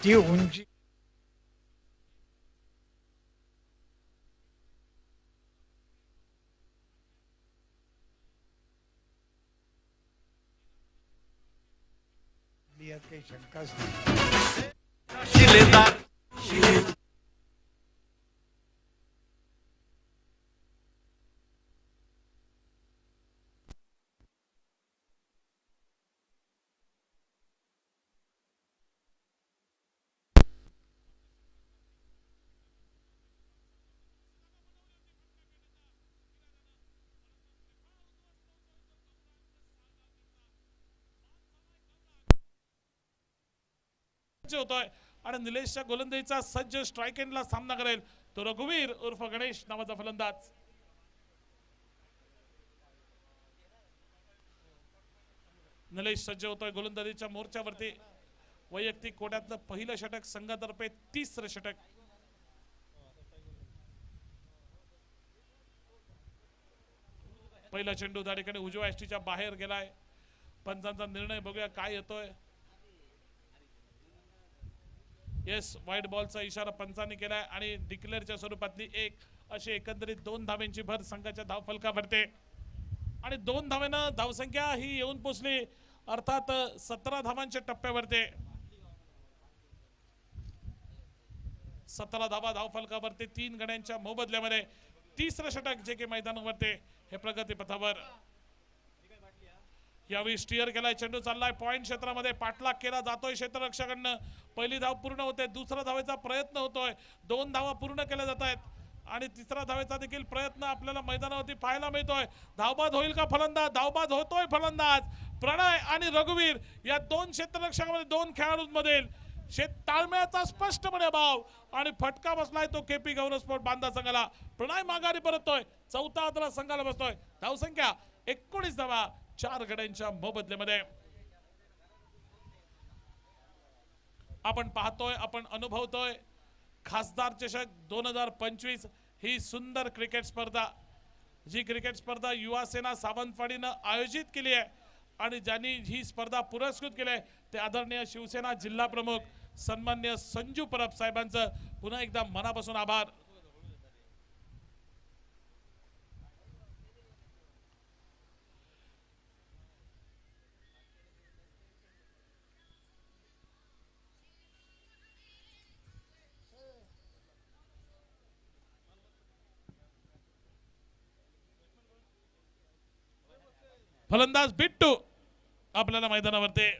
ती उंची यात काही शंकाच नाही. शिलेदार होतोय आणि निलेशच्या गोलंदाजीचा सज्ज स्ट्राईक एंडला सामना करेल तो रघुवीर उर्फ गणेश नावाचा फलंदाज. निलेश सज्ज होतोय गोलंदाजीच्या मोर्चावरती. वैयक्तिक कोट्यातलं पहिलं षटक, संघातर्फे 30रं षटक. पहिला चेंडू त्या ठिकाणी उजव्या यष्टीच्या बाहेर गेलाय. पंचांचा निर्णय बघूया काय येतोय. येस, व्हाईट बॉलचा इशारा पंचांनी केलाय आणि डिक्लेअरच्या स्वरूपातली एक अशी एकंदरीत 2 धाव्यांची भर संघाच्या धावफलकावरती आणि 2 धावेनं धावसंख्या ही येऊन पोचली अर्थात 17 धावांच्या टप्प्यावरती. 17 धावा धावफलकावरती 3 गड्यांच्या मोबदल्यामध्ये 30रं षटक जे की मैदानावरती हे प्रगती पथावर. यावेळी स्टिअर केलाय, चेंडू चाललाय पॉइंट क्षेत्रामध्ये, पाठलाग केला जातोय क्षेत्ररक्षकांना. पहिली धाव पूर्ण होते, दुसरा धावेचा प्रयत्न होतोय, 2 धावा पूर्ण केल्या जात आहेत आणि तिसरा धावेचा देखील प्रयत्न आपल्याला मैदानावरती पाहायला मिळतोय. धावबाद होईल का फलंदाज? धावबाद होतोय फलंदाज. प्रणय आणि रघुवीर या 2 क्षेत्ररक्षकांमध्ये 2 खेळाडूंमधील ताळमेळाचा स्पष्टपणे अभाव आणि फटका बसलाय तो केपी गौरव स्पोर्ट बांधा संघाला. प्रणय माघारी परततोय, 4था आदरा संघाला बसतोय. धावसंख्या 19 धावा 4 गड्यांच्या मोबदल्यामध्ये. आपण पाहतोय, आपण अनुभवतोय खासदार चषक 2025 ही सुंदर क्रिकेट स्पर्धा, जी क्रिकेट स्पर्धा युवा सेना सावंतवाडीनं आयोजित केली आहे आणि ज्यांनी ही स्पर्धा पुरस्कृत केली आहे ते आदरणीय शिवसेना जिल्हा प्रमुख सन्मान्य संजू परब साहेबांचं पुन्हा एकदा मनापासून आभार. फलंदाज बिट्टू आपल्याला मैदानावरती.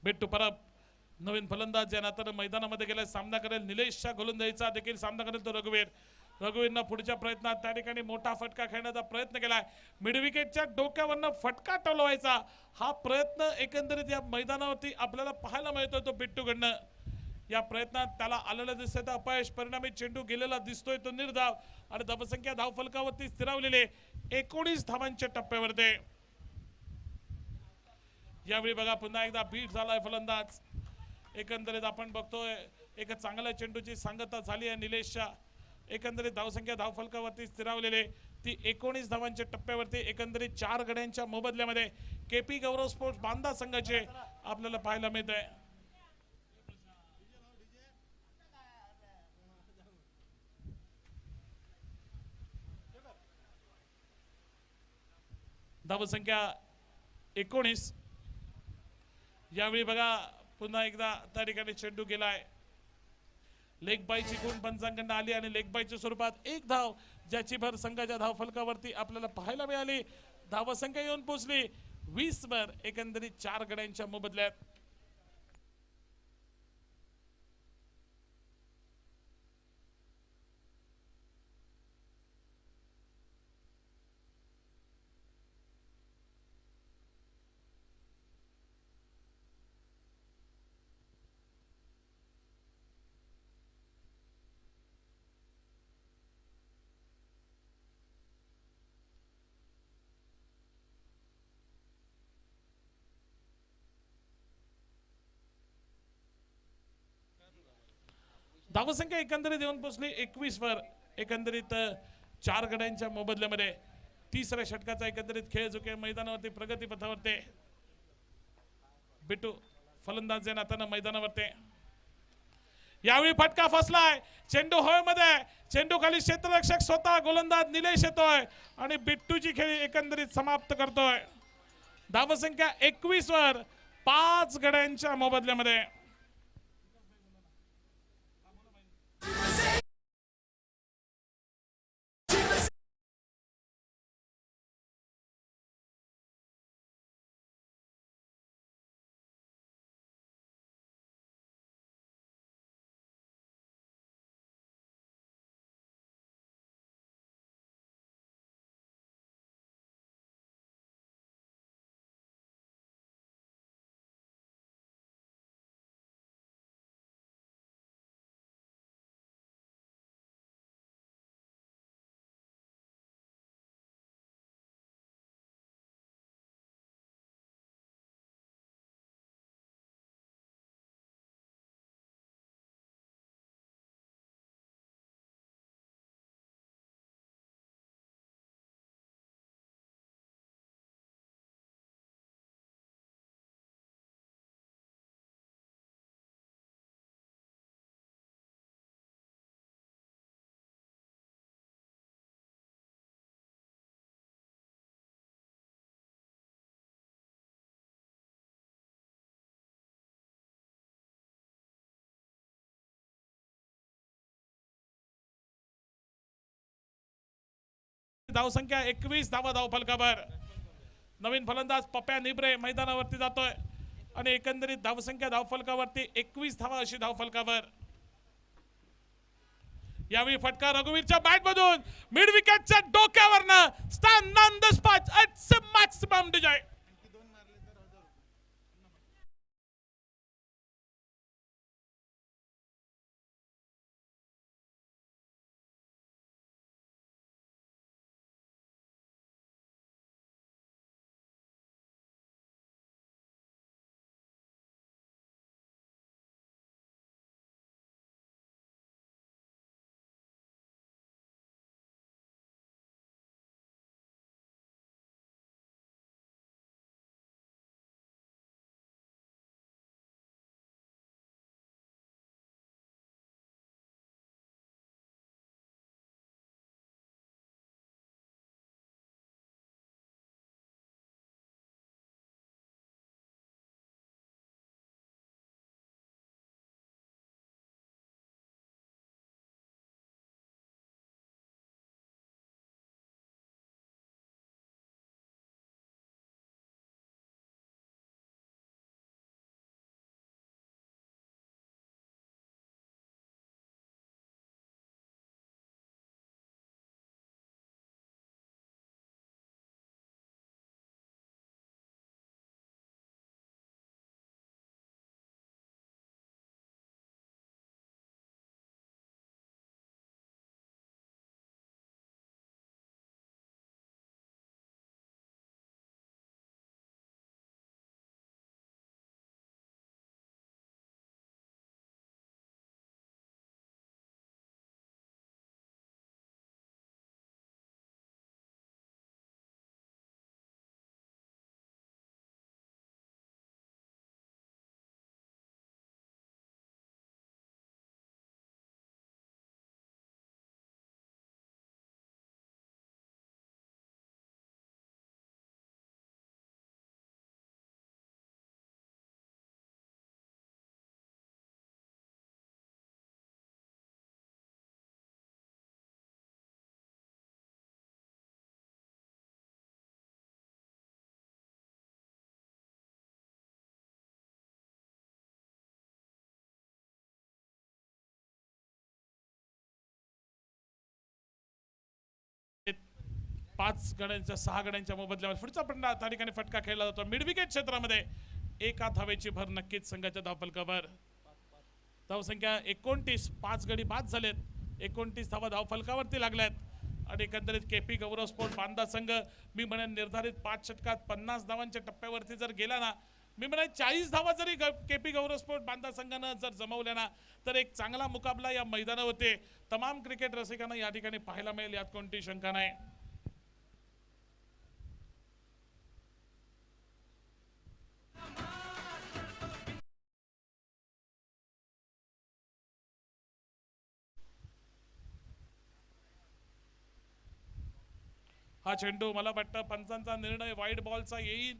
बिट्टू परब नवीन फलंदाज या नात्यानं मैदानामध्ये गेला, सामना करेल निलेशच्या गोलंदाजीचा देखील सामना करेल तो रघुवीर. रघुवीरनं पुढच्या प्रयत्नात त्या ठिकाणी मोठा फटका खेळण्याचा प्रयत्न केलाय. मिड विकेटच्या डोक्यावरनं फटका टोलवायचा हा प्रयत्न एकंदरीत या मैदानावरती आपल्याला पाहायला मिळतोय तो बिट्टूकडनं. या प्रयत्नात त्याला आलेलं दिसतंय तर अपयश, परिणामी चेंडू गेलेला दिसतोय तो निर्धाव आणि धावसंख्या धावफलकावरती स्थिरावलेले 19 धावांच्या टप्प्यावरती. यावेळी बघा पुन्हा एकदा बीट झालाय फलंदाज. एकंदरीत आपण बघतोय एक चांगल्या चेंडूची सांगता झाली आहे निलेशच्या. एकंदरीत धावसंख्या धावफलकावरती स्थिरावलेले ती 19 धावांच्या टप्प्यावरती एकंदरीत 4 गड्यांच्या मोबदल्यामध्ये केपी गौरव स्पोर्ट्स बांधा संघाचे आपल्याला पाहायला मिळत आहे. धावसंख्या 19. यावेळी बघा पुन्हा एकदा त्या ठिकाणी चेंडू गेलाय. लेग बायची गुण पंचांकडनं आली आणि लेग बायच्या स्वरूपात 1 धाव ज्याची भर संघाच्या धावफलकावरती आपल्याला पाहायला मिळाली. धावसंख्या येऊन पोहोचली 20 वर एकंदरीत 4 गड्यांच्या मोबदल्यात. धावसंख्या एकंदरीत येऊन पोहोचली 21 वर एकंदरीत 4 गड्यांच्या मोबदल्यामध्ये तिसऱ्या षटकाचा एकंदरीत खेळ जो काही मैदानावरती प्रगती पथावरती बिट्टू फलंदाज नात्यानं मैदानावरती यावेळी फटका फसलाय चेंडू हवेमध्ये चेंडू खाली क्षेत्ररक्षक स्वतः गोलंदाज निलेश येतोय आणि बिट्टूची खेळी एकंदरीत समाप्त करतोय धावसंख्या 21 वर 5 गड्यांच्या मोबदल्यामध्ये धावसंख्या 21 धावा धावफलकावर नवीन फलंदाज पप्या निब्रे मैदानावरती जातोय आणि एकंदरीत धावसंख्या धावफलकावरती 21 धावा अशी धावफलकावर यावेळी फटका रघुवीरच्या बॅट मधून मिड विकेटच्या डोक्यावरनं stump on the spot it's a maximum डिजाय पाच गड्यांच्या 6 गड्यांच्या मोबदल्यावर पुढचा पण त्या ठिकाणी फटका खेळला जातो मिड विकेट क्षेत्रामध्ये एका धावेची भर नक्कीच संघाच्या धावफलकावर धावसंख्या 29 5 गडी बाद झालेत 29 धावा धावफलकावरती लागल्यात आणि एकंदरीत केपी गौरव स्पोर्ट बांदा संघ मी म्हणेन निर्धारित 5 षटकात 50 धावांच्या टप्प्यावरती जर गेला ना मी म्हणेन 40 धावा जरी केपी गौरव स्पोर्ट बांदा संघानं जर जमवल्या ना तर एक चांगला मुकाबला या मैदानावरती तमाम क्रिकेट रसिकांना या ठिकाणी पाहायला मिळेल यात कोणती शंका नाही हा चेंडू मला वाटतं पंचांचा निर्णय वाईड बॉलचा येईल.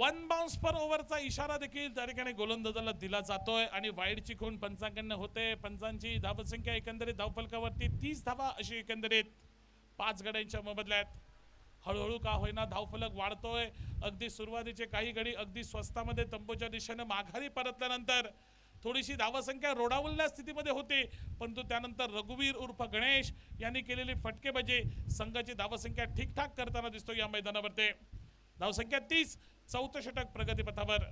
1 बाउन्स पर ओव्हरचा इशारा देखील त्या ठिकाणी गोलंदाजाला दिला जातोय आणि वाईडची खूण पंचांकडनं होते. पंचांची धावसंख्या एकंदरीत धावफलकावरती 30 धावा अशी एकंदरीत 5 गड्यांच्या मोबदल्यात. हळूहळू का होईना धावफलक वाढतोय. अगदी सुरुवातीचे काही गडी अगदी स्वस्तामध्ये तंबूच्या दिशेने माघारी परतल्यानंतर थोडीशी धावसंख्या रोडावलेल्या स्थितीमध्ये होती, परंतु त्यानंतर रघुवीर उर्फ गणेश यांनी केलेली फटकेबाजी संघाची धावसंख्या ठीकठाक करताना दिसतो या मैदानावरती. धावसंख्या 30. चौथं षटक प्रगतीपथावर.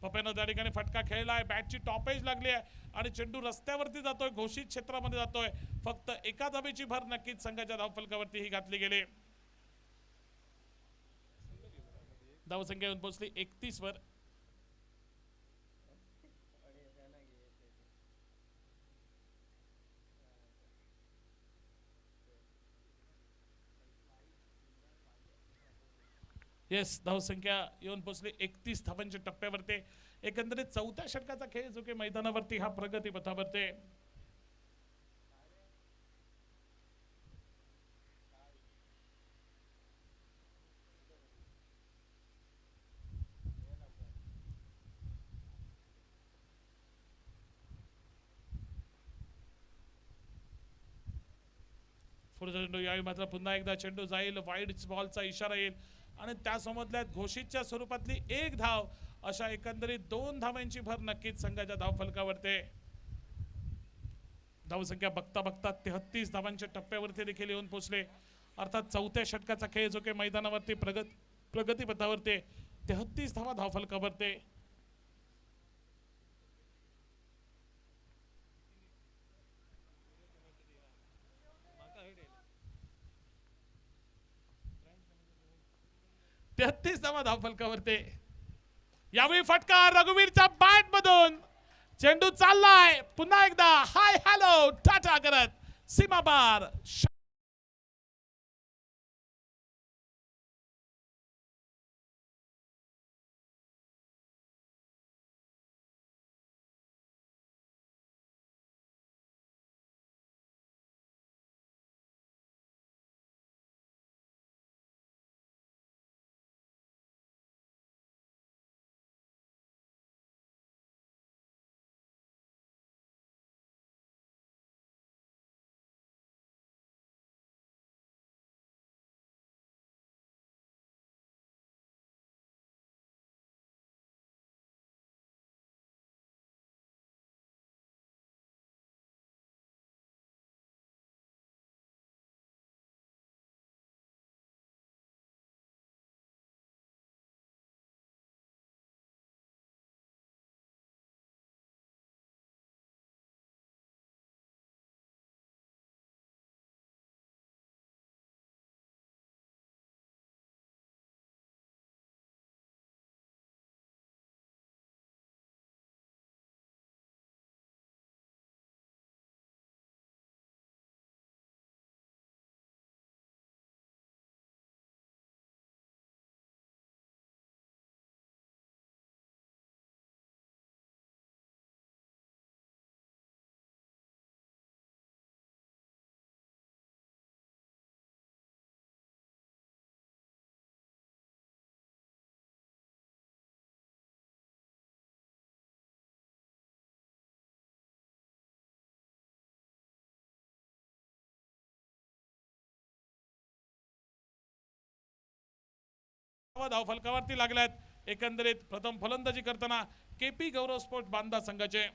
पप्यानं त्या ठिकाणी फटका खेळलाय. बॅटची टॉपेज लागली आहे आणि चेंडू रस्त्यावरती जातोय, घोषित क्षेत्रामध्ये जातोय. फक्त एका धावेची भर नक्कीच संघाच्या धावफलकावरती ही घातली गेली. धावसंख्या येऊन पोहोचली 31 वर. येस, धावसंख्या येऊन पोहोचली 31 धावांच्या टप्प्यावरती. एकंदरीत चौथ्या षटकाचा खेळ जो की मैदानावरती हा प्रगतीपथावरती. पुढचा चेंडू यावेळी मात्र पुन्हा एकदा चेंडू जाईल. वाईड बॉलचा इशारा येईल आणि त्यासोबतल्या घोषितच्या स्वरूपातली 1 धाव अशा एकंदरीत 2 धावांची भर नक्कीच संघाच्या धावफलकावरती. धावसंख्या बघता बघता 33 धावांच्या टप्प्यावरती देखील येऊन पोहोचले. अर्थात चौथ्या षटकाचा खेळ जो की मैदानावरती प्रगतीपथावरती 33 धावा धावफलकावरती. धावा धावफलकावरती. यावेळी फटका रघुवीरच्या बॅट मधून. चेंडू चाललाय पुन्हा एकदा हाय हॅलो टाटा करत सीमापार. धावफलकावरती लागल्यात एकंदरीत प्रथम फलंदाजी करताना केपी गौरव स्पोर्ट बांदा संघाचे.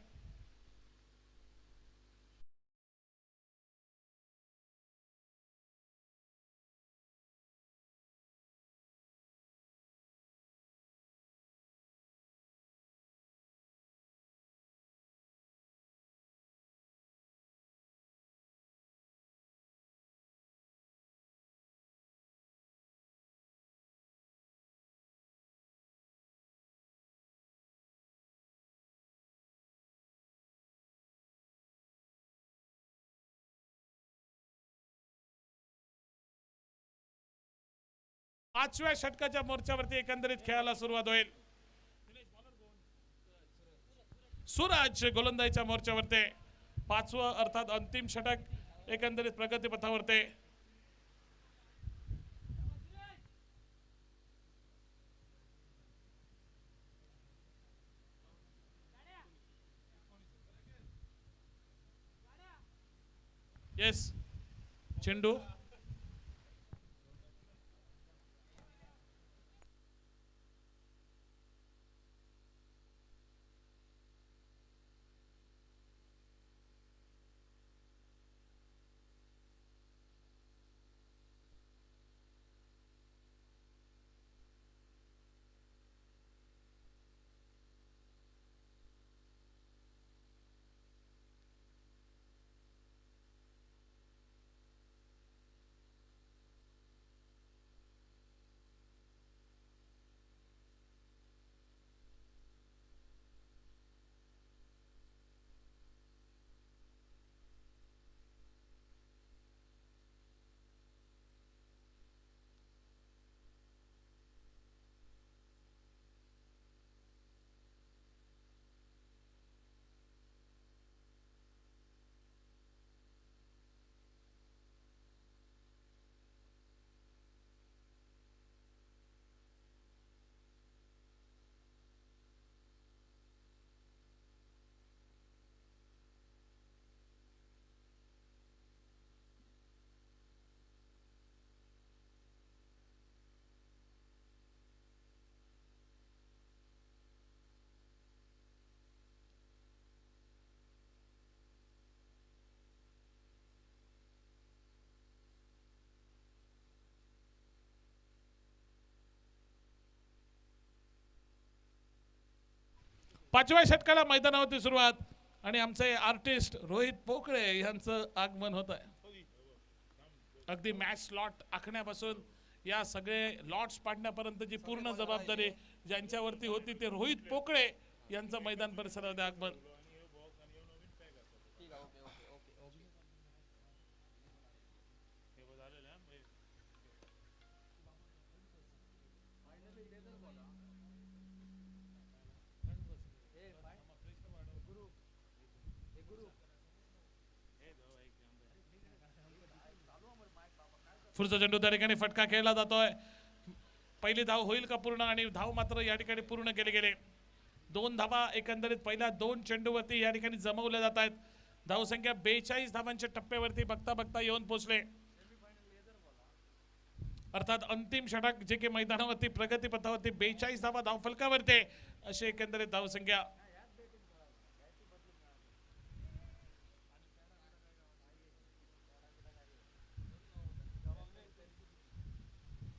पाचव्या षटकाच्या मोर्चावरती एकंदरीत खेळायला सुरुवात होईल. सूरज गोलंदाजीच्या मोर्चावरती 5वं अर्थात अंतिम षटक एकंदरीत प्रगतीपथावरती. येस चेंडू पाचव्या षटकाला मैदानावरती सुरुवात आणि आमचे आर्टिस्ट रोहित पोकळे यांचं आगमन होत आहे. अगदी मॅच स्लॉट आखण्यापासून या सगळे लॉट्स पाडण्यापर्यंतची पूर्ण जबाबदारी ज्यांच्यावरती होती ते रोहित पोकळे यांचं मैदान परिसरामध्ये आगमन. पुढचा चेंडू त्या ठिकाणी फटका खेळला जातोय. पहिली धाव होईल का पूर्ण आणि धाव मात्र या ठिकाणी पूर्ण केले गेले. 2 धावा एकंदरीत पहिल्या 2 चेंडूवरती या ठिकाणी जमवल्या जात आहेत. धावसंख्या 42 धावांच्या टप्प्यावरती बघता बघता येऊन पोहोचले. अर्थात अंतिम षटक जे की मैदानावरती प्रगती पथावरती 42 धावा धावफलकावरती अशी एकंदरीत धावसंख्या.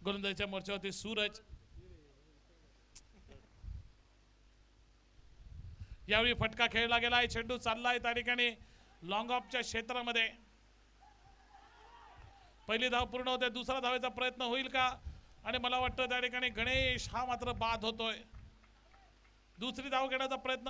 गोलंदाजीच्या मोर्चावरती सूरज. यावेळी फटका खेळला गेलाय. चेंडू चाललाय त्या ठिकाणी लॉंग ऑफच्या क्षेत्रामध्ये. पहिली धाव पूर्ण होते. दुसरा धावेचा प्रयत्न होईल का आणि मला वाटतं त्या ठिकाणी गणेश हा मात्र बाद होतोय. दुसरी धाव घेण्याचा प्रयत्न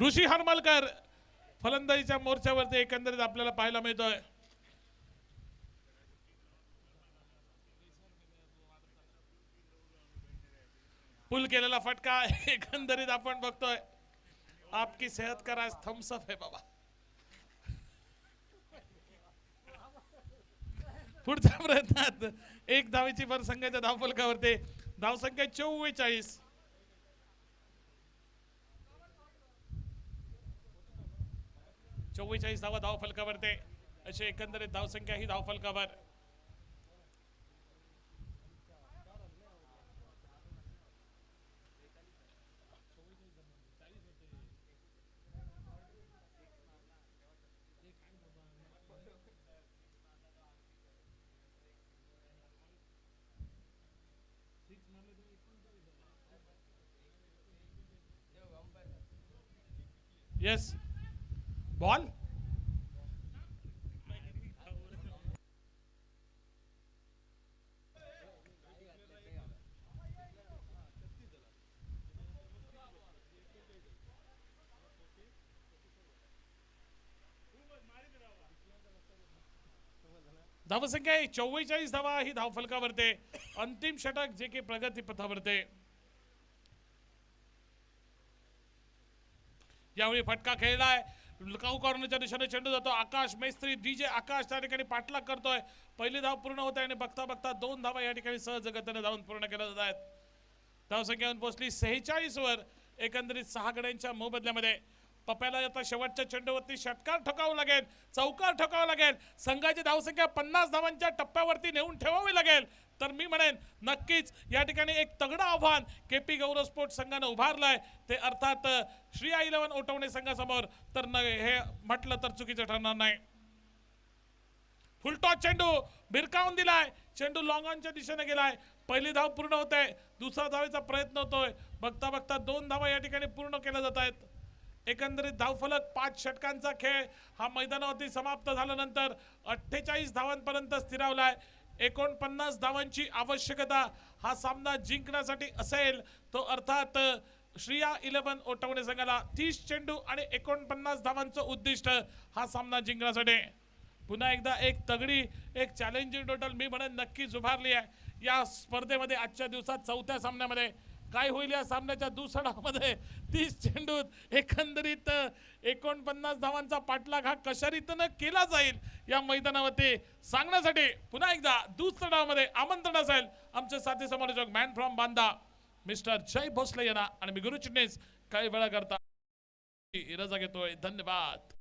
ऋषी हरमलकर फलंदाजीच्या मोर्चावरती एकंदरीत आपल्याला पाहायला मिळतोय. पुल केलेला फटका एकंदरीत आपण बघतोय. आपकी सेहत का राज थम्सअप है बाबा. पुढच्या प्रयत्नात 1 धावेची भर संघाच्या धावफलकावरती. धावसंख्या 44. धावा धावफलकावरती अशी एकंदरीत धावसंख्या ही धावफलकावर. येस बॉल धावसंख्या 44 धावा ही धावफलकावरते अंतिम षटक जे की प्रगती पथावरते यावेळी फटका खेळलाय लकाऊ कॉर्नरच्या दिशेने चेंडू जातो आकाश मेस्त्री डीजे आकाश त्या ठिकाणी पाठलाग करतोय पहिली धाव पूर्ण होते आणि बघता बघता 2 धावा या ठिकाणी सहज गतीने धावून पूर्ण केल्या जात आहेत धावसंख्या येऊन पोहोचली 46 वर एकंदरीत 6 गड्यांच्या मोबदल्यामध्ये पप्याला आता शेवटच्या चेंडूवरती षटकार ठोकावं लागेल चौकार ठोकावं लागेल संघाची धावसंख्या 50 धावांच्या टप्प्यावरती नेऊन ठेवावी लागेल तर मी म्हणेन नक्कीच या ठिकाणी एक तगडं आव्हान केपी गौरव स्पोर्ट्स संघाने उभारलंय ते अर्थात श्रिया 11 ओटवणे संघासमोर तर हे म्हटलं तर चुकीचं ठरणार नाही फुलटॉस चेंडू भिरकावून दिलाय चेंडू लॉंग ऑनच्या दिशेने गेलाय पहिली धाव पूर्ण होते दुसरा धावेचा प्रयत्न होतोय बघता बघता 2 धावा या ठिकाणी पूर्ण केल्या जात आहेत एकंदरीत धावफलक 5 षटकांचा खेळ हा मैदानावरती समाप्त झाल्यानंतर 48 धावांपर्यंत स्थिरावलाय 49 धावांची आवश्यकता हा सामना जिंकण्यासाठी असेल तो अर्थात श्रिया 11 ओटवणे संघाला 30 चेंडू आणि 49 धावांचं उद्दिष्ट हा सामना जिंकण्यासाठी पुन्हा एकदा एक तगडी एक चॅलेंजिंग टोटल मी म्हणेन नक्कीच उभारली आहे या स्पर्धेमध्ये आजच्या दिवसात चौथ्या सामन्यामध्ये काय होईल या सामन्याच्या दुसऱ्या डावामध्ये 30 चेंडूत एकंदरीत 49 धावांचा पाठलाग हा कशा रीतीने केला जाईल या मैदानावरती सांगण्यासाठी पुन्हा एकदा दुसऱ्या डावामध्ये आमंत्रण असेल आमचे साथी समालोचक मॅन फ्रॉम बांदा मिस्टर जय भोसले यांना आणि मी गुरु चिटणीस काही वेळा करता रजा घेतोय धन्यवाद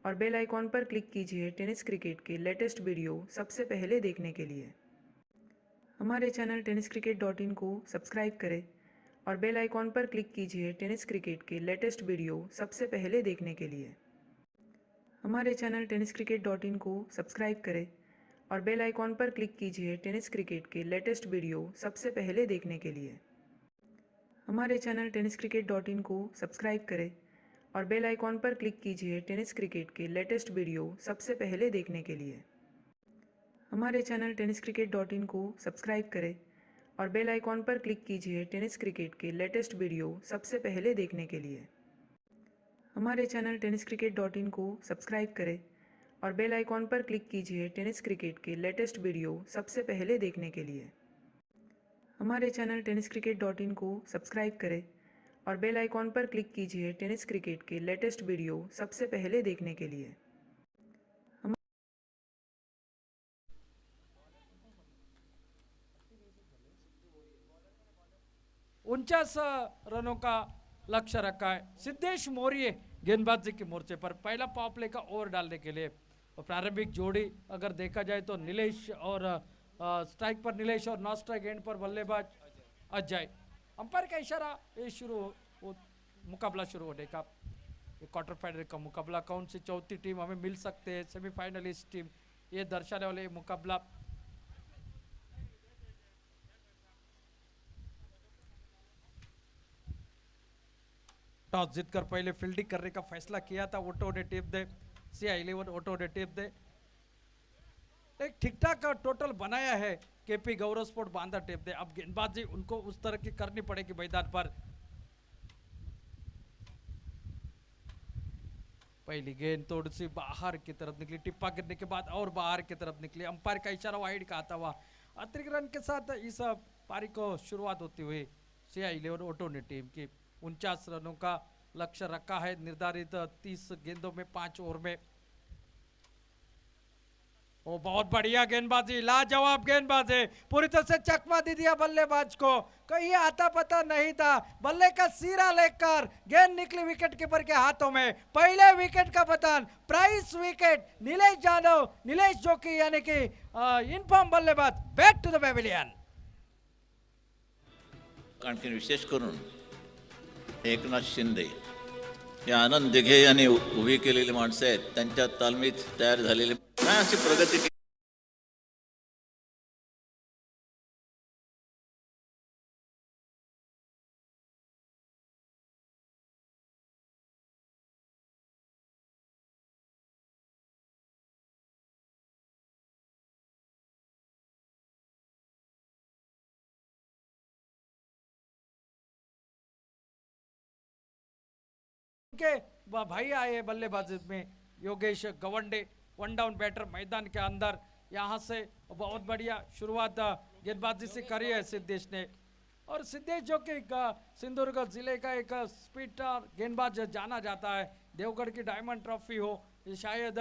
और बेल आइकॉन पर क्लिक कीजिए टेनिस क्रिकेट के लेटेस्ट वीडियो सबसे पहले देखने के लिए हमारे चैनल tenniscricket.in को सब्सक्राइब करें और बेल आइकॉन पर क्लिक कीजिए टेनिस क्रिकेट के लेटेस्ट वीडियो सबसे पहले देखने के लिए हमारे चैनल tenniscricket.in को सब्सक्राइब करें और बेल आइकॉन पर क्लिक कीजिए टेनिस क्रिकेट के लेटेस्ट वीडियो सबसे पहले देखने के लिए हमारे चैनल tenniscricket.in को सब्सक्राइब करें और बेल आइकॉन पर क्लिक कीजिए टेनिस क्रिकेट के लेटेस्ट वीडियो सबसे पहले देखने के लिए हमारे चैनल tenniscricket.in को सब्सक्राइब करें और बेल आइकॉन पर क्लिक कीजिए टेनिस क्रिकेट के लेटेस्ट वीडियो सबसे पहले देखने के लिए हमारे चैनल tenniscricket.in को सब्सक्राइब करें और बेल आइकॉन पर क्लिक कीजिए टेनिस क्रिकेट के लेटेस्ट वीडियो सबसे पहले देखने के लिए हमारे चैनल tenniscricket.in को सब्सक्राइब करें और बेल आइकॉन पर क्लिक कीजिए टेनिस क्रिकेट के लेटेस्ट वीडियो सबसे पहले देखने के लिए 49 रनों का लक्ष्य रखा है। सिद्धेश मौर्य गेंदबाजी के मोर्चे पर पहला पावर प्ले का ओवर डालने के लिए। और प्रारंभिक जोड़ी अगर देखा जाए तो नीलेश और स्ट्राइक पर नीलेश और नॉन स्ट्राइक एंड पर बल्लेबाज अजय। अंपायर का इशारा ये मुकाबला शुरू होने का। क्वार्टर फाइनल का मुकाबला कौन सी चौथी टीम हमें मिल सकते हैं, सेमीफाइनलिस्ट टीम, ये दर्शाने वाले मुकाबला। टॉस जीतकर पहले फील्डिंग करने का फैसला किया था ओटो ने टीम दे, CI11 ओटो ने टीम दे। एक ठीक ठाक टोटल बनाया है केपी गौरव स्पोर्ट बांदा टीम दे। अब गेंदबाजी उनको उस तरह की करनी पड़ेगी मैदान पर। पहली गेंद थोड़ी सी बाहर की तरफ निकली, टिप्पा गिरने के बाद और बाहर की तरफ निकली। अंपायर का इशारा वाइड का आता हुआ अतिरिक्त रन के साथ इस पारी को शुरुआत होती हुई CI11 ओटो ने टीम की 49 रनों का लक्ष्य रखा है निर्धारित 30 गेंदों में 5 ओवर में। ओ बहुत बढ़िया गेंदबाजी, लाजवाब गेंदबाजी, पूरी तरह से चकमा दे दिया बल्लेबाज को, कहीं आता पता नहीं था। बल्ले का सिरा लेकर गेंद निकली विकेट कीपर के हाथों में। पहले विकेट का पतन, प्राइस विकेट नीलेश यादव, नीलेश जोकी यानी कि इनफॉर्म बल्लेबाज बैक टू द पेविलियन। आणखी विशेष करून एकनाथ शिंदे हे आनंद दिघे यांनी उभी केलेली माणसं आहेत, त्यांच्या तालमीत तयार झालेली नाही अशी प्रगती केली। के भाई आए बल्लेबाजी में Yogesh Gawande, one down batter मैदान के अंदर। यहां से बहुत बढ़िया शुरुआत गेंदबाजी से करी है सिद्धेश ने। और सिद्धेश जो कि सिंधुदुर्ग जिले का एक स्पीडर गेंदबाज जाना जाता है। देवगढ़ की डायमंड ट्रॉफी हो, शायद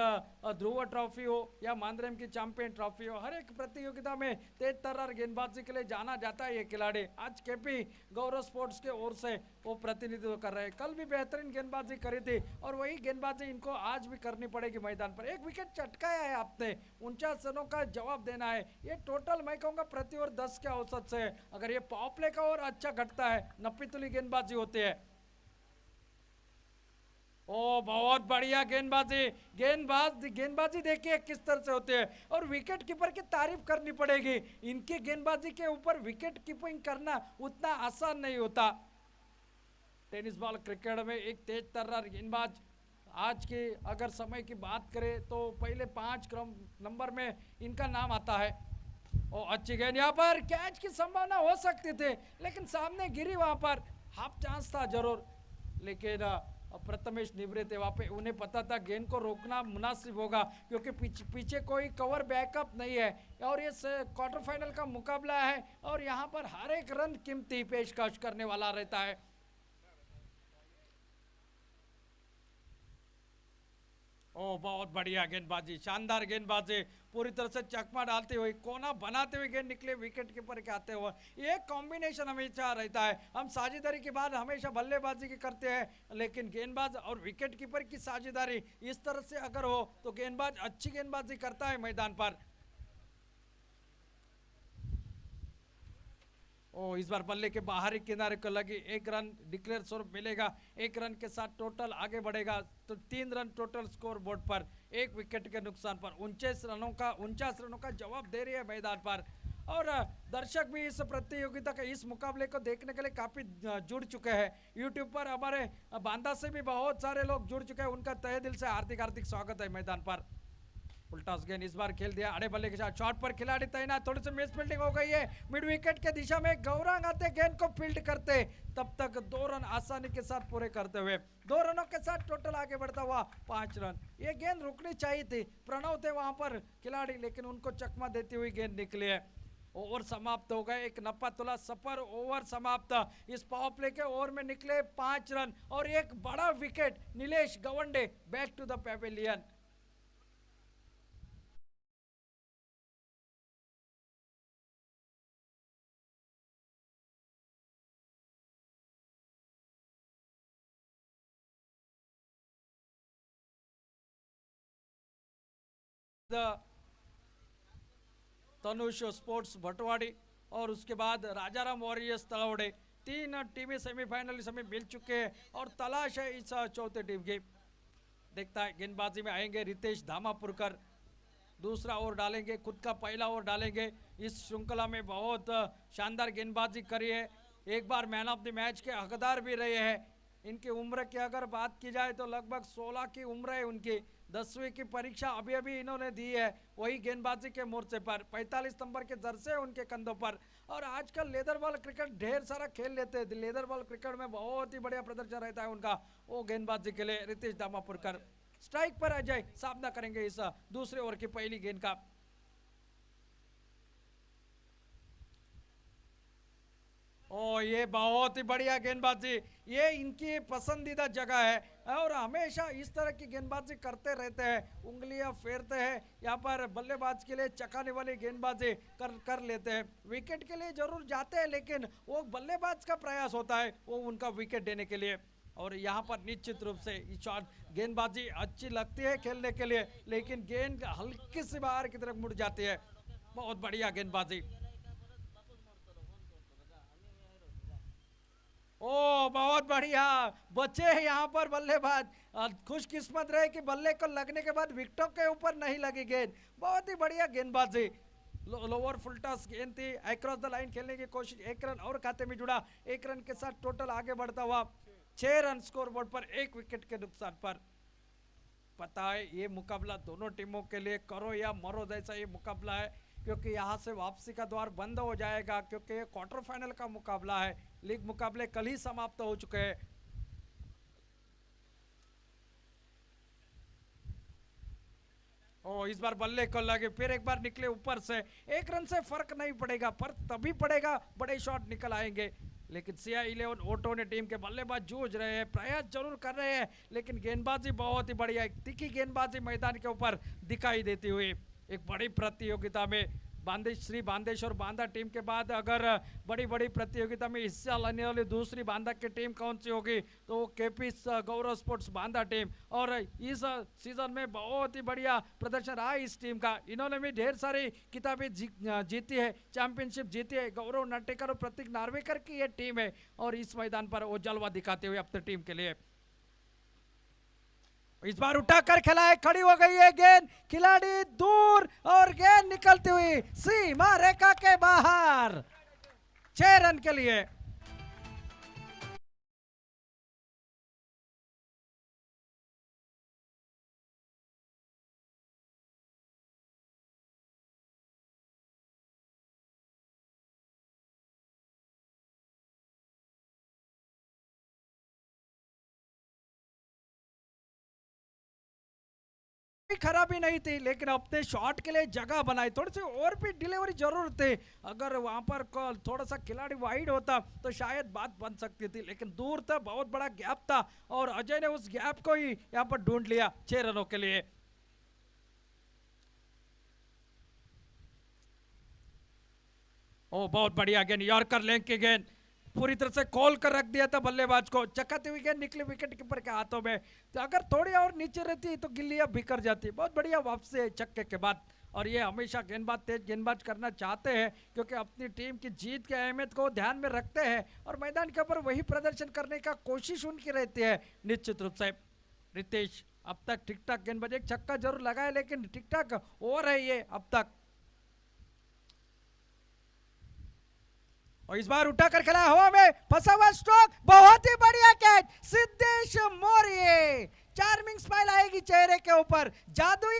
ध्रुव ट्रॉफी हो या मांद्रेम की चैंपियन ट्रॉफी हो, हर एक प्रतियोगिता में तेज तर्रार गेंदबाजी के लिए जाना जाता है ये खिलाड़ी। आज केपी गौरव स्पोर्ट्स के ओर से वो प्रतिनिधित्व कर रहे हैं। कल भी बेहतरीन गेंदबाजी करी थी और वही गेंदबाजी इनको आज भी करनी पड़ेगी मैदान पर। एक विकेट चटकाया है आपने, 49 रनों का जवाब देना है। ये टोटल मैं कहूँगा प्रति ओवर 10 के औसत से, अगर ये पावर प्ले का और अच्छा घटता है, नप्पी गेंदबाजी होती है। ओ बहुत बढ़िया गेंदबाजी, गेंदबाजी देखिए किस तरह से होती है। और विकेट कीपर की तारीफ करनी पड़ेगी, इनकी गेंदबाजी के ऊपर विकेट कीपिंग करना उतना आसान नहीं होता। टेनिस बॉल क्रिकेट में एक तेज तर्रार गेंदबाज, आज के अगर समय की बात करें तो पहले 5 क्रम नंबर में इनका नाम आता है। ओ अच्छी गेंद, यहाँ पर कैच की संभावना हो सकती थी लेकिन सामने गिरी, वहां पर हाफ चांस था जरूर, लेकिन प्रथमेश निवरे थे वहाँ पे। उन्हें पता था गेंद को रोकना मुनासिब होगा क्योंकि पीछे कोई कवर बैकअप नहीं है और ये क्वार्टर फाइनल का मुकाबला है और यहाँ पर हर एक रन कीमती पेशकश करने वाला रहता है। ओ बहुत बढ़िया गेंदबाजी, शानदार गेंदबाजी, पूरी तरह से चकमा डालते हुए, कोना बनाते हुए गेंद निकले विकेट कीपर के आते हुए। ये कॉम्बिनेशन हमेशा रहता है। हम साझेदारी की बात हमेशा बल्लेबाजी की करते हैं, लेकिन गेंदबाज और विकेट कीपर की साझेदारी इस तरह से अगर हो तो गेंदबाज अच्छी गेंदबाजी करता है मैदान पर। ओ इस बार बल्ले के बाहरी किनारे को लगी, 1 रन डिक्लेयर स्वरूप मिलेगा। 1 रन के साथ टोटल आगे बढ़ेगा तो 3 रन टोटल स्कोर बोर्ड पर, 1 विकेट के नुकसान पर 49 रनों का जवाब दे रही है मैदान पर। और दर्शक भी इस प्रतियोगिता के इस मुकाबले को देखने के लिए काफी जुड़ चुके हैं। यूट्यूब पर हमारे बांदा से भी बहुत सारे लोग जुड़ चुके हैं, उनका तहे दिल से हार्दिक स्वागत है मैदान पर। उल्टा गेंद इस बार खेल दिया अड़े बल्ले के साथ, शॉट पर खिलाड़ी तैनात, थोड़ी सी मिस फील्डिंग हो गई है। मिड विकेट के दिशा में गौरांग आते गेंद को फील्ड करते, तब तक 2 रन आसानी के साथ पूरे करते हुए 2 रनों के साथ टोटल आगे बढ़ता हुआ 5 रन। ये गेंद रुकनी चाहिए थी, प्रणव थे वहां पर खिलाड़ी लेकिन उनको चकमा देती हुई गेंद निकली है। ओवर समाप्त हो गए, एक नप्पा तुला सफर ओवर समाप्त। इस पावर प्ले के ओवर में निकले 5 रन और एक बड़ा wicket, Nilesh Gawande back to the pavilion. Tanush sports Bhatwadi और उसके बाद राजाराम वॉरियर्स तलवड़े, तीन टीमें सेमीफाइनल में मिल चुके हैं और तलाश है इस चौथे टीम की। देखता है गेंदबाजी में आएंगे रितेश धामापुरकर, दूसरा ओवर डालेंगे, खुद का पहला ओवर डालेंगे। इस श्रृंखला में बहुत शानदार गेंदबाजी करी है, एक बार मैन ऑफ द मैच के हकदार भी रहे हैं। इनकी उम्र की अगर बात की जाए तो लगभग 16 की उम्र है उनकी, 10वीं की परीक्षा अभी अभी इन्होंने दी है, वही गेंदबाजी के मोर्चे पर। 45 नंबर के जर्सी है उनके कंधों पर। और आजकल लेदर बॉल क्रिकेट ढेर सारा खेल लेते हैं, लेदर बॉल क्रिकेट में बहुत ही बढ़िया प्रदर्शन रहता है उनका, वो गेंदबाजी के लिए रितेश दामापुरकर। स्ट्राइक पर अजय सामना करेंगे इस दूसरे ओवर की पहली गेंद का। ओ ये बहुत ही बढ़िया गेंदबाजी, ये इनकी पसंदीदा जगह है और हमेशा इस तरह की गेंदबाजी करते रहते हैं, उंगलियां फेरते हैं। यहाँ पर बल्लेबाज के लिए चकाने वाली गेंदबाजी कर लेते हैं। विकेट के लिए जरूर जाते हैं लेकिन वो बल्लेबाज का प्रयास होता है वो उनका विकेट देने के लिए। और यहाँ पर निश्चित रूप से शॉट गेंदबाजी अच्छी लगती है खेलने के लिए, लेकिन गेंद हल्की सी बाहर की तरफ मुड़ जाती है। बहुत बढ़िया गेंदबाजी। ओ बहुत बढ़िया, बचे हैं यहाँ पर बल्लेबाज। खुशकिस्मत रहे कि बल्ले को लगने के बाद विकेटों के ऊपर नहीं लगी गेंद। बहुत ही बढ़िया गेंदबाजी, लोअर फुल टॉस गेंद थी, अक्रॉस द लाइन खेलने की कोशिश, 1 रन और खाते में जुड़ा। 1 रन के साथ टोटल आगे बढ़ता हुआ 6 रन स्कोरबोर्ड पर, 1 विकेट के नुकसान पर। पता है ये मुकाबला दोनों टीमों के लिए करो या मरो जैसा ये मुकाबला है, क्योंकि यहाँ से वापसी का द्वार बंद हो जाएगा, क्योंकि ये क्वार्टर फाइनल का मुकाबला है। लीग मुकाबले कल ही समाप्त हो चुके हैं। ओ इस बार बल्ले को लगे, फिर एक बार निकले ऊपर से। 1 रन से फर्क नहीं पड़ेगा, पर तभी पड़ेगा बड़े शॉट निकल आएंगे। लेकिन CI11 ओटो ने टीम के बल्लेबाज जूझ रहे हैं, प्रयास जरूर कर रहे हैं, लेकिन गेंदबाजी बहुत ही बढ़िया, तीखी गेंदबाजी मैदान के ऊपर दिखाई देती हुई। एक बड़ी प्रतियोगिता में श्री बांदेश्वर बांदा टीम के बाद अगर बड़ी बड़ी प्रतियोगिता में हिस्सा लेने वाली दूसरी बांदा की टीम कौन सी होगी तो वो KP गौरव स्पोर्ट्स बांदा टीम। और इस सीजन में बहुत ही बढ़िया प्रदर्शन रहा इस टीम का, इन्होंने भी ढेर सारी किताबें जीती है, चैंपियनशिप जीती है। गौरव नाटेकर और प्रतीक नार्वेकर की ये टीम है और इस मैदान पर वो जलवा दिखाते हुए अपनी टीम के लिए। इस बार उठाकर खेला है, खड़ी हो गई है गेंद, खिलाड़ी दूर और गेंद निकलती हुई सीमा रेखा के बाहर, 6 रन के लिए। खराबी नहीं थी, लेकिन अपने शॉट के लिए जगह बनाई, थोड़ी सी और भी डिलीवरी जरूर थी। अगर वहां पर थोड़ा सा खिलाड़ी वाइड होता तो शायद बात बन सकती थी, लेकिन दूर था, बहुत बड़ा गैप था और अजय ने उस गैप को ही यहां पर ढूंढ लिया 6 रनों के लिए। ओ बहुत बढ़िया गेंद, यॉर्कर लेंथ की गेंद, पूरी तरह से खोल कर रख दिया था बल्लेबाज को, चकाती हुई गेंद निकली विकेट कीपर के हाथों में। तो अगर थोड़ी और नीचे रहती तो गिल्लियां बिखर जाती। बहुत बढ़िया वापसी है छक्के के बाद। और ये हमेशा गेंदबाज तेज गेंदबाज करना चाहते हैं, क्योंकि अपनी टीम की जीत की अहमियत को ध्यान में रखते हैं और मैदान के ऊपर वही प्रदर्शन करने का कोशिश उनकी रहती है। निश्चित रूप से रितेश अब तक ठीक ठाक गेंदबाज, एक छक्का जरूर लगा है लेकिन ठीक ठाक ओवर है ये अब तक। और इस बार उठाकर खेला, हवा में फंसा हुआ स्ट्रोक, बहुत ही बढ़िया catch Siddhesh Maurya, charming smile आएगी चेहरे के ऊपर, जादुई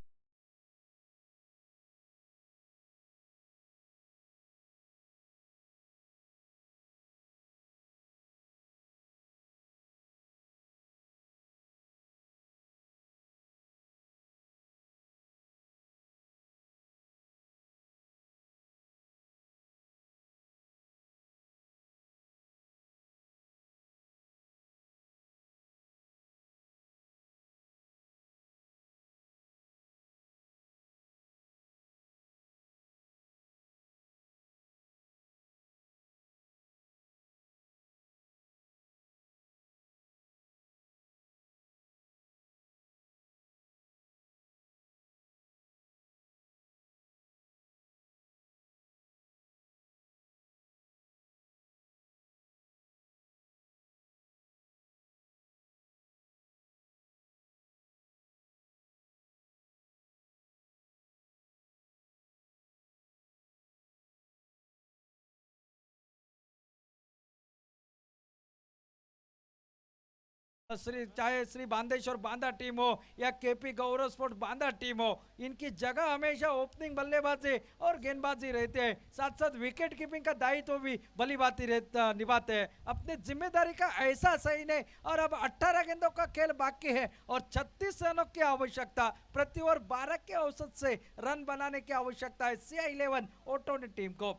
चाहे श्री बांदेश्वर बांदा टीम हो या केपी गौरव स्पोर्ट बांदा टीम हो, इनकी जगह हमेशा ओपनिंग बल्लेबाजी और गेंदबाजी रहते हैं। साथ साथ विकेट कीपिंग का दायित्व भी भली भांति निभाते हैं। अपनी जिम्मेदारी का ऐसा सही नहीं। और अब 18 गेंदों का खेल बाकी है और 36 रनों की आवश्यकता, प्रति ओवर 12 के औसत से रन बनाने की आवश्यकता है CI11 ओटोनी टीम को।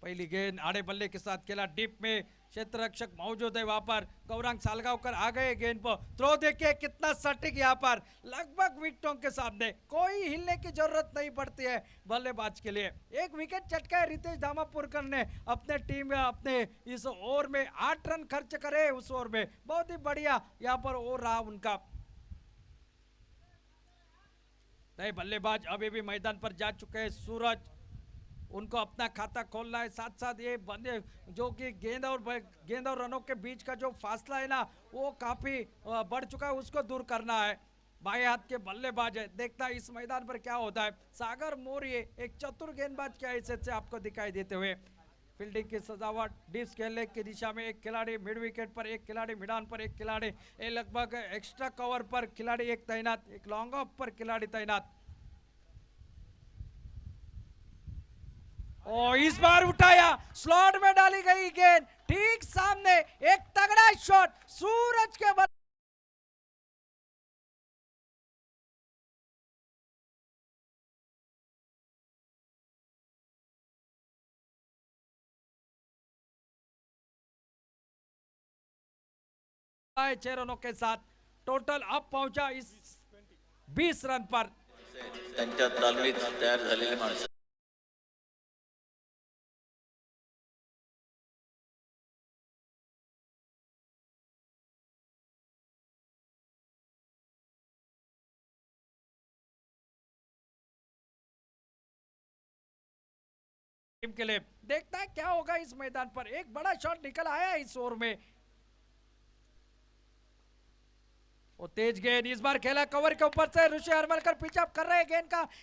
पहली गेंद आड़े बल्ले के साथ खेला, डीप में क्षेत्र रक्षक मौजूद है वहां पर। गौरांग सालगांवकर आ गए गेंद पर। थ्रो देखिए कितना सटीक, यहाँ पर लगभग विकेटों के सामने कोई हिलने की जरूरत नहीं पड़ती है बल्लेबाज के लिए। एक विकेट चटका है रितेश धामापुरकर ने अपने टीम में, अपने इस ओवर में 8 रन खर्च करे उस ओवर में। बहुत ही बढ़िया यहाँ पर ओवर रहा उनका। नए बल्लेबाज अभी भी मैदान पर जा चुके हैं सूरज, उनको अपना खाता खोलना है। साथ साथ ये बंदे जो कि गेंद और रनों के बीच का जो फासला है ना, वो काफी बढ़ चुका है, उसको दूर करना है। बाएं हाथ के बल्लेबाज है, देखता है इस मैदान पर क्या होता है। सागर मौर्य एक चतुर गेंदबाज के हैसियत से आपको दिखाई देते हुए। फील्डिंग की सजावट, डिस्क खेलने की दिशा में एक खिलाड़ी मिड विकेट पर, एक खिलाड़ी मिडान पर, एक खिलाड़ी लगभग एक्स्ट्रा कवर पर खिलाड़ी एक तैनात, एक लॉन्ग ऑफ पर खिलाड़ी तैनात। और इस बार उठाया, स्लॉट में डाली गई गेंद ठीक सामने, एक तगड़ा शॉट सूरज के बल। छह रनों के साथ टोटल अब पहुंचा इस 20 रन पर। त्यांच्या तालमीत तयार झालेली माणसं टीम के लिए देखता है क्या होगा इस मैदान पर। एक बड़ा शॉट निकल आया इस ओवर में। वो तेज गेंद इस बार खेला कवर के ऊपर से, ऋषि हरमलकर पिचअप कर रहे हैं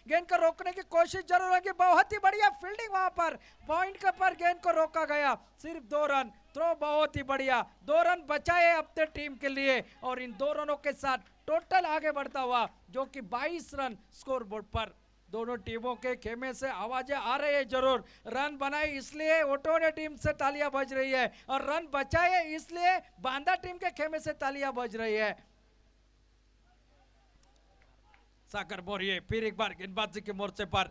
गेंद को रोकने की कोशिश जरूर होगी। बहुत ही बढ़िया फील्डिंग वहां पर, पॉइंट के पर गेंद को रोका गया। सिर्फ 2 रन, थ्रो बहुत ही बढ़िया, 2 रन बचाए अपने टीम के लिए। और इन 2 रनों के साथ टोटल आगे बढ़ता हुआ जो कि 22 रन स्कोर बोर्ड पर। दोनों टीमों के खेमे से आवाजें आ रही है जरूर। रन बनाए इसलिए ओटोनी टीम से तालियां बज रही है, और रन बचाए इसलिए बांदा टीम के खेमे से तालियां बज रही है। सागर मौर्य फिर एक बार गेंदबाजी के मोर्चे पर।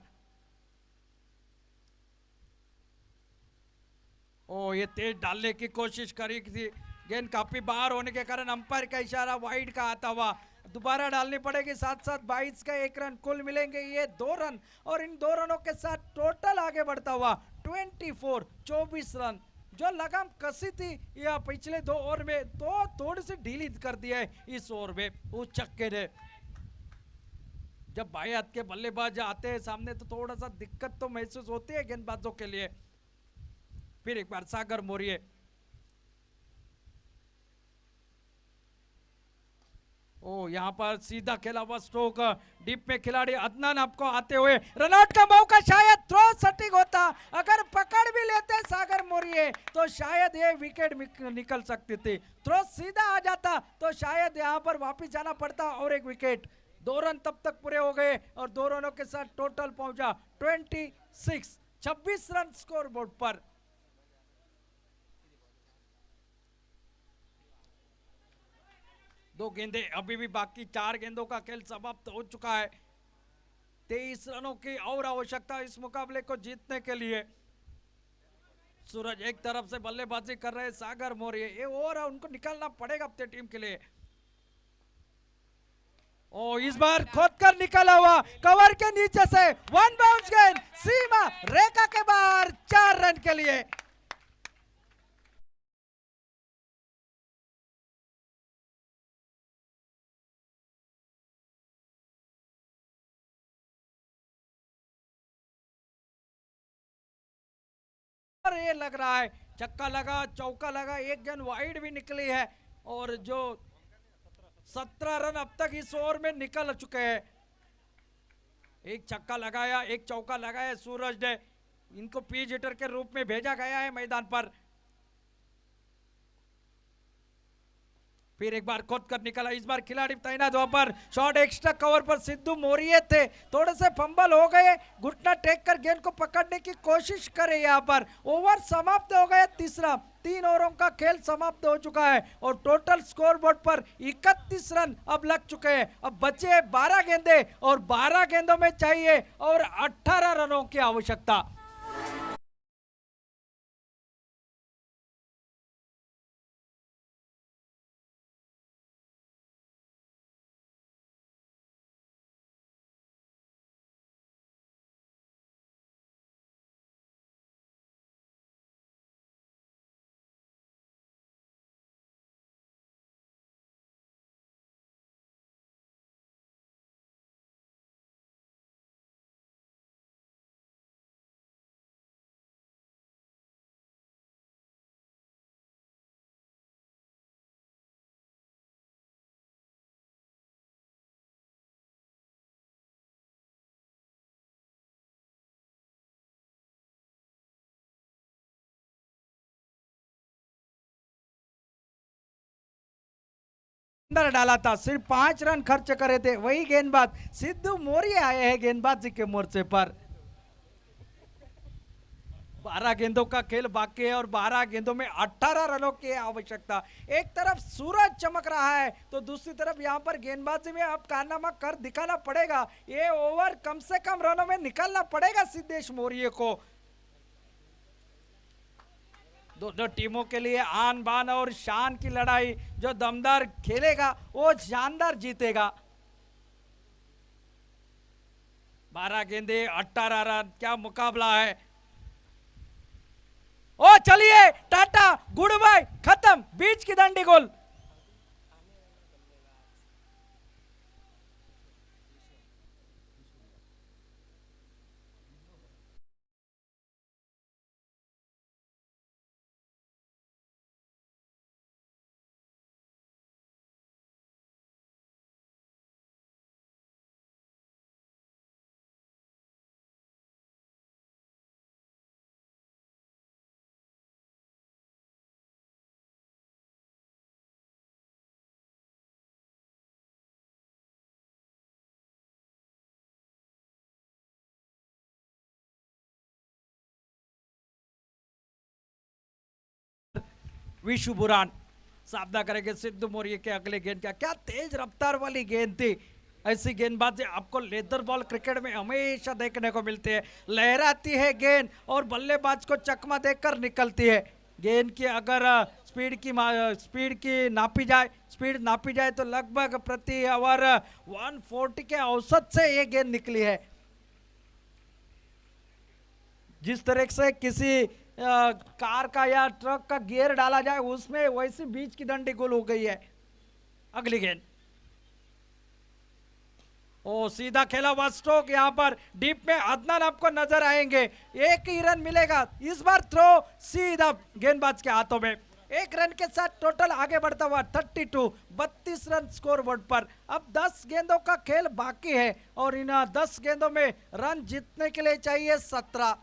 ओ ये तेज डालने की कोशिश करी थी, गेंद काफी बाहर होने के कारण अंपायर का इशारा वाइड का आता हुआ दोबारा डालनी पड़ेगी। साथ साथ 22 का 1 रन कुल मिलेंगे, ये 2 रन। और इन 2 रनों के साथ टोटल आगे बढ़ता हुआ 24 रन। जो लगाम कसी थी या पिछले 2 ओवर में, तो थोड़ी सी ढीली कर दिया है इस ओवर में उस छक्के ने। जब बाएं हाथ के बल्लेबाज आते हैं सामने तो थोड़ा सा दिक्कत तो महसूस होती है गेंदबाजों के लिए। फिर एक बार सागर मौर्य, ओ यहाँ पर सीधा खेला हुआ स्ट्रोक, डीप में खिलाड़ी अदनान आपको आते हुए, रनआउट का मौका, शायद थ्रो सटीक होता, अगर पकड़ भी लेते सागर मौर्य तो शायद ये विकेट निकल सकती थी। थ्रो सीधा आ जाता तो शायद यहाँ पर वापस जाना पड़ता और एक विकेट। 2 रन तब तक पूरे हो गए और 2 रनों के साथ टोटल पहुंचा 26 रन स्कोर बोर्ड पर। दो गेंदे अभी भी बाकी, 4 गेंदों का खेल समाप्त हो चुका है। 23 रनों की और आवश्यकता इस मुकाबले को जीतने के लिए। सूरज एक तरफ से बल्लेबाजी कर रहे हैं सागर मौर्य, ये ओवर उनको निकालना पड़ेगा अपनी टीम के लिए। ओ इस बार खोद कर निकला हुआ कवर के नीचे से 1 बाउंस गेंद सीमा रेखा के बाहर 4 रन के लिए। ये लग रहा है छक्का लगा, चौका लगा, एक गेंद वाइड भी निकली है। और जो 17 रन अब तक इस ओवर में निकल चुके हैं। एक छक्का लगाया, एक चौका लगाया सूरज ने, इनको पीच हिटर के रूप में भेजा गया है मैदान पर। फिर एक बार खोद कर निकला, इस बार खिलाड़ी तैनात वहां पर, शॉट एक्स्ट्रा कवर पर सिद्धू मौर्य थे, थोड़े से फंबल हो गए, घुटना टेक कर गेंद को पकड़ने की कोशिश करे। यहाँ पर ओवर समाप्त हो गया तीसरा, 3 ओवरों का खेल समाप्त हो चुका है और टोटल स्कोर बोर्ड पर 31 रन अब लग चुके हैं। अब बचे 12 गेंदे और 12 गेंदों में चाहिए और 18 रनों की आवश्यकता। अंदर डाला था, सिर्फ 5 रन खर्च करे थे वही गेंदबाज सिद्धू मौर्य आए हैं गेंदबाजी के मोर्चे पर। 12 गेंदों का खेल बाकी है और 12 गेंदों में 18 रनों की आवश्यकता। एक तरफ सूरज चमक रहा है तो दूसरी तरफ यहाँ पर गेंदबाजी में अब कारनामा कर दिखाना पड़ेगा। ये ओवर कम से कम रनों में निकालना पड़ेगा सिद्धेश मौर्य को। दोनों टीमों के लिए आन बान और शान की लड़ाई, जो दमदार खेलेगा वो शानदार जीतेगा। 12 गेंदे 18 रन, क्या मुकाबला है। ओ चलिए टाटा गुड बाय, खत्म, बीच की दंडी गोल। विशु बुरान सामना करेंगे सिद्धू मौर्य के अगले गेंद का। क्या तेज रफ्तार वाली गेंद थी। ऐसी गेंदबाजी आपको लेदर बॉल क्रिकेट में हमेशा देखने को मिलती है। लहराती है गेंद और बल्लेबाज को चकमा देकर निकलती है। गेंद की अगर स्पीड नापी जाए तो लगभग प्रति ओवर 140 के औसत से ये गेंद निकली है। जिस तरह से किसी कार का या ट्रक का गियर डाला जाए उसमें वैसी बीच की दंडी गोल हो गई है। अगली गेंद, ओ सीधा खेला हुआ स्ट्रोक, यहां पर डीप में अदनान आपको नजर आएंगे। एक ही रन मिलेगा इस बार, थ्रो सीधा गेंदबाज के हाथों में। 1 रन के साथ टोटल आगे बढ़ता हुआ 32 रन स्कोर बोर्ड पर। अब 10 गेंदों का खेल बाकी है और इन 10 गेंदों में रन जीतने के लिए चाहिए 17।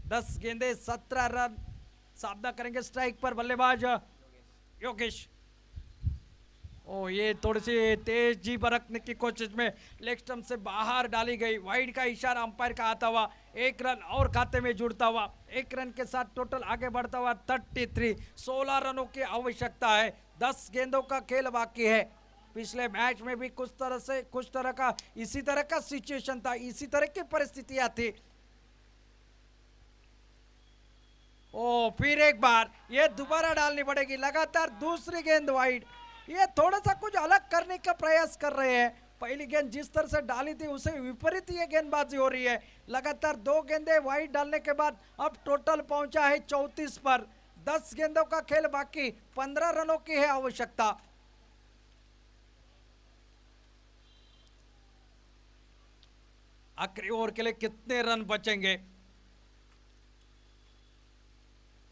10 गेंदे 17 रन। सामना करेंगे स्ट्राइक पर बल्लेबाज योगेश। ओ ये थोड़ी सी तेजी बरतने की कोशिश में लेग स्टंप से बाहर डाली गई। वाइड का इशारा अंपायर का आता हुआ 1 रन और खाते में जुड़ता हुआ। 1 रन के साथ टोटल आगे बढ़ता हुआ 33। 16 रनों की आवश्यकता है। 10 गेंदों का खेल बाकी है। पिछले मैच में भी इसी तरह का सिचुएशन था, इसी तरह की परिस्थितियां थी। ओ फिर एक बार ये दोबारा डालनी पड़ेगी। लगातार दूसरी गेंद वाइड। ये थोड़ा सा कुछ अलग करने का प्रयास कर रहे हैं। पहली गेंद जिस तरह से डाली थी उसे विपरीत ये गेंदबाजी हो रही है। लगातार 2 गेंदें वाइड डालने के बाद अब टोटल पहुंचा है 34 पर। 10 गेंदों का खेल बाकी, 15 रनों की है आवश्यकता। आखिरी ओवर के लिए कितने रन बचेंगे।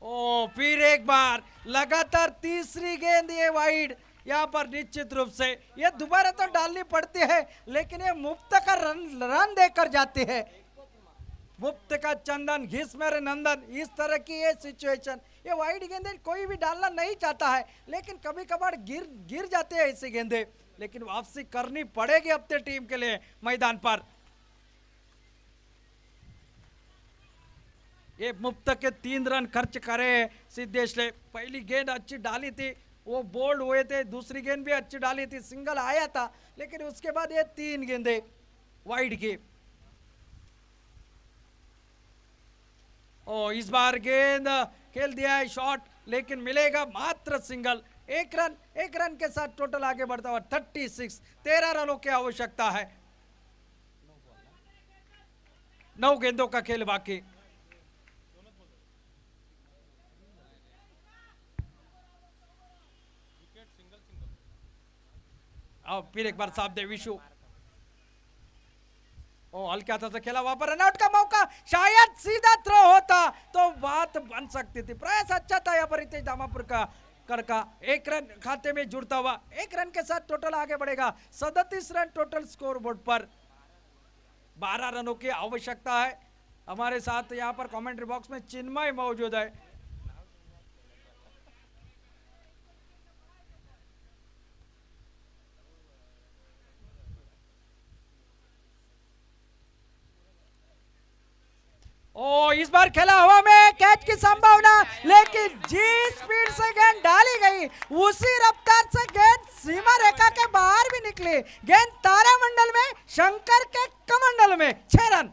ओ फिर एक बार लगातार तीसरी गेंद ये वाइड। यहाँ पर निश्चित रूप से ये दोबारा तो डालनी पड़ती है, लेकिन ये मुफ्त का रन देकर जाती है। मुफ्त का चंदन घिस मेरे नंदन, इस तरह की ये सिचुएशन। ये वाइड गेंदे कोई भी डालना नहीं चाहता है, लेकिन कभी कभार गिर जाते हैं ऐसे गेंदे, लेकिन वापसी करनी पड़ेगी अपने टीम के लिए मैदान पर। ये मुफ्त के 3 रन खर्च करे सिद्धेश ने। पहली गेंद अच्छी डाली थी, वो बोल्ड हुए थे, दूसरी गेंद भी अच्छी डाली थी, सिंगल आया था, लेकिन उसके बाद ये 3 गेंदे वाइड की। ओ इस बार गेंद खेल दिया है शॉट, लेकिन मिलेगा मात्र सिंगल। एक रन के साथ टोटल आगे बढ़ता हुआ 36। 13 रनों की आवश्यकता है, 9 गेंदों का खेल बाकी। अब फिर एक बार साफ दे विशु। ओ हल्का था से खेला, वहां पर रनआउट का मौका, शायद सीधा थ्रो होता तो बात बन सकती थी। प्रयास अच्छा था यहाँ पर रितेश दामापुर का करका। 1 रन खाते में जुड़ता हुआ, 1 रन के साथ टोटल आगे बढ़ेगा। 37 रन टोटल स्कोर बोर्ड पर, 12 रनों की आवश्यकता है। हमारे साथ यहाँ पर कमेंट्री बॉक्स में चिन्मय मौजूद है। ओ इस बार खेला हवा में, कैच की संभावना, लेकिन जिस स्पीड से गेंद डाली गई उसी रफ्तार से गेंद सीमा रेखा के बाहर भी निकली। गेंद तारामंडल में, शंकर के कमंडल में। 6 रन।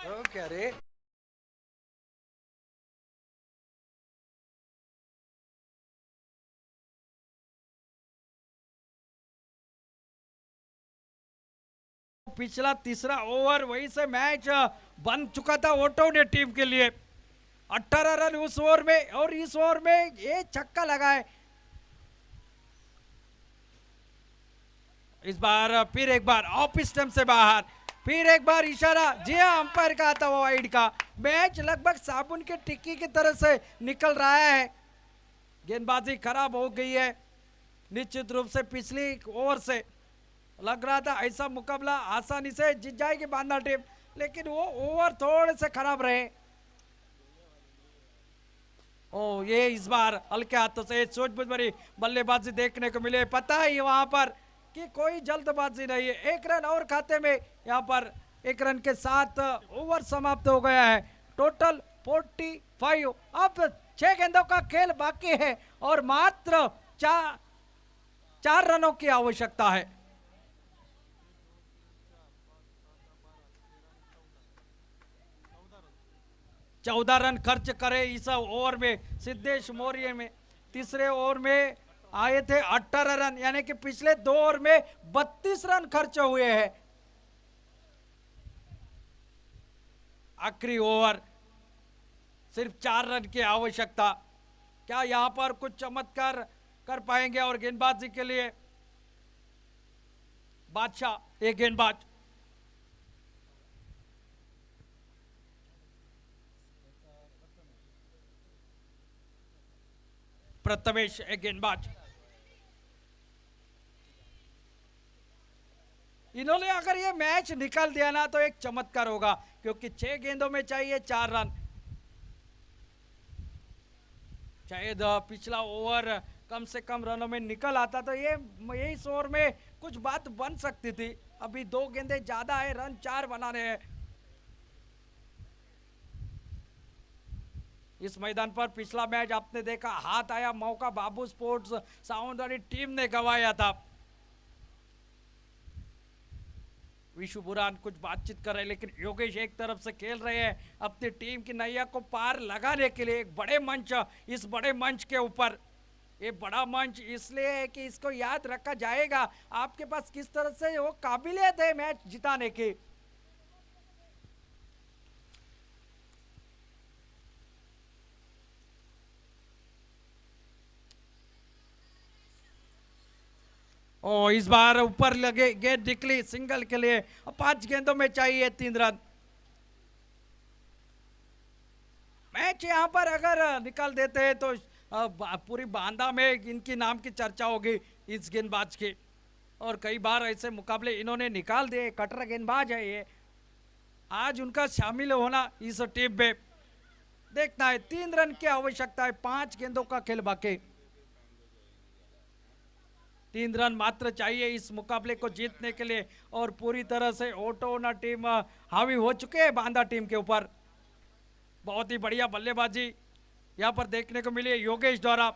ओके अरे पिछला तीसरा ओवर वहीं से मैच बन चुका था ओटो ने टीम के लिए। 18 रन उस ओवर में, और इस ओवर में ये छक्का लगा है। इस बार फिर एक बार ऑफ स्टंप से बाहर, फिर एक बार इशारा, जी हाँ अंपायर का आता वो वाइड का। मैच लगभग साबुन के टिक्की की तरह से निकल रहा है। गेंदबाजी खराब हो गई है निश्चित रूप से। पिछली ओवर से लग रहा था ऐसा मुकाबला आसानी से जीत जाएगी बांदा टीम, लेकिन वो ओवर थोड़े से खराब रहे। ओ ये इस बार हल्के हाथों से सोच बुझ भरी बल्लेबाजी देखने को मिले। पता है वहां पर कि कोई जल्दबाजी नहीं है। 1 रन और खाते में, यहाँ पर 1 रन के साथ ओवर समाप्त हो गया है। टोटल 45। अब 6 गेंदों का खेल बाकी है और मात्र 4 रनों की आवश्यकता है। 14 रन खर्च करे इस ओवर में सिद्धेश मौर्य में। तीसरे ओवर में आए थे 18 रन, यानी कि पिछले 2 ओवर में 32 रन खर्च हुए हैं। आखिरी ओवर सिर्फ 4 रन की आवश्यकता। क्या यहां पर कुछ चमत्कार कर पाएंगे? और गेंदबाजी के लिए बादशाह एक गेंदबाज, प्रथमेश एक गेंदबाज। इन्होंने अगर ये मैच निकाल दिया ना तो एक चमत्कार होगा, क्योंकि 6 गेंदों में चाहिए 4 रन। शायद पिछला ओवर कम से कम रनों में निकल आता तो ये इस ओवर में कुछ बात बन सकती थी। अभी 2 गेंदे ज्यादा है, रन 4 बनाने हैं। इस मैदान पर पिछला मैच आपने देखा, हाथ आया मौका बाबू स्पोर्ट्स सावंतवाड़ी टीम ने गंवाया था। विशु बुरान कुछ बातचीत कर रहे हैं, लेकिन योगेश एक तरफ से खेल रहे हैं अपनी टीम की नैया को पार लगाने के लिए। एक बड़े मंच, इस बड़े मंच के ऊपर, ये बड़ा मंच इसलिए है कि इसको याद रखा जाएगा आपके पास किस तरह से वो काबिलियत है मैच जिताने की। ओ इस बार ऊपर लगे गेंद निकली सिंगल के लिए। 5 गेंदों में चाहिए 3 रन। मैच यहां पर अगर निकाल देते हैं तो पूरी बांदा में इनकी नाम की चर्चा होगी इस गेंदबाज की। और कई बार ऐसे मुकाबले इन्होंने निकाल दिए, कटर गेंदबाज है ये। आज उनका शामिल होना इस टीम में देखना है। 3 रन की आवश्यकता है, 5 गेंदों का खेल बाकी। 3 रन मात्र चाहिए इस मुकाबले को जीतने के लिए और पूरी तरह से ओटोना टीम हावी हो चुके हैं बांदा टीम के ऊपर। बहुत ही बढ़िया बल्लेबाजी यहां पर देखने को मिली है योगेश द्वारा।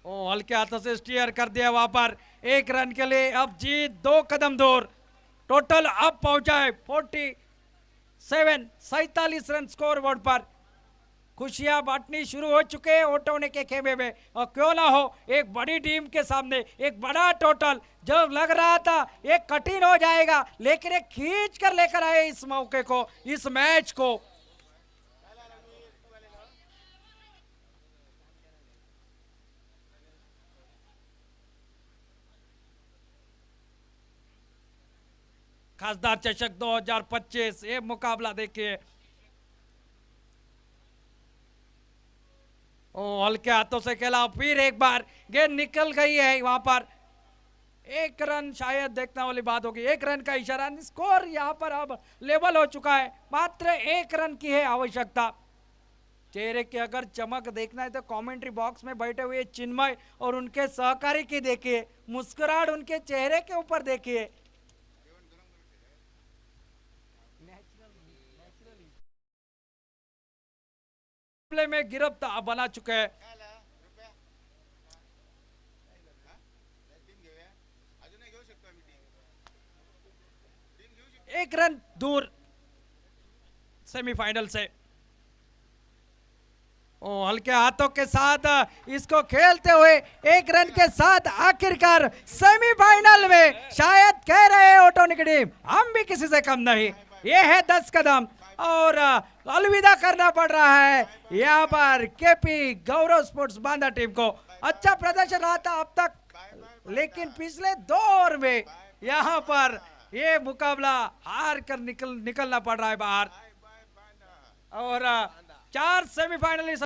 ओ हल्के हाथों से स्टीयर कर दिया वहां पर। 1 रन के लिए अब जीत 2 कदम दूर। टोटल अब पहुंचा है 47 रन स्कोर बोर्ड पर। खुशियां बांटनी शुरू हो चुके हैं ओटोने के खेमे में। और क्यों ना हो, एक बड़ी टीम के सामने एक बड़ा टोटल। जब लग रहा था ये कठिन हो जाएगा, लेकिन एक खींच कर लेकर आए इस मौके को, इस मैच को। खासदार चषक 2025 ये मुकाबला देखिए। ओ हल्के हाथों से खेला, फिर एक बार गेंद निकल गई है वहां पर। 1 रन शायद देखने वाली बात होगी। 1 रन का इशारा, स्कोर यहां पर अब लेवल हो चुका है। मात्र 1 रन की है आवश्यकता। चेहरे की अगर चमक देखना है तो कमेंट्री बॉक्स में बैठे हुए चिन्मय और उनके सहकारी की देखिए, मुस्कुराहट उनके चेहरे के ऊपर देखिए। में गिरफ्तार बना चुके हैं। एक रन दूर सेमीफाइनल से। ओ हल्के हाथों के साथ इसको खेलते हुए 1 रन के साथ आखिरकार सेमीफाइनल में शायद कह रहे हैं ओटोनी की टीम हम भी किसी से कम नहीं। ये है 10 कदम और अलविदा करना पड़ रहा है यहाँ पर केपी गौरव स्पोर्ट्स बांदा टीम को। अच्छा प्रदर्शन रहा था अब तक, लेकिन पिछले 2 ओवर में यहाँ पर ये मुकाबला हार कर निकलना पड़ रहा है बाहर। और 4 सेमीफाइनलिस्ट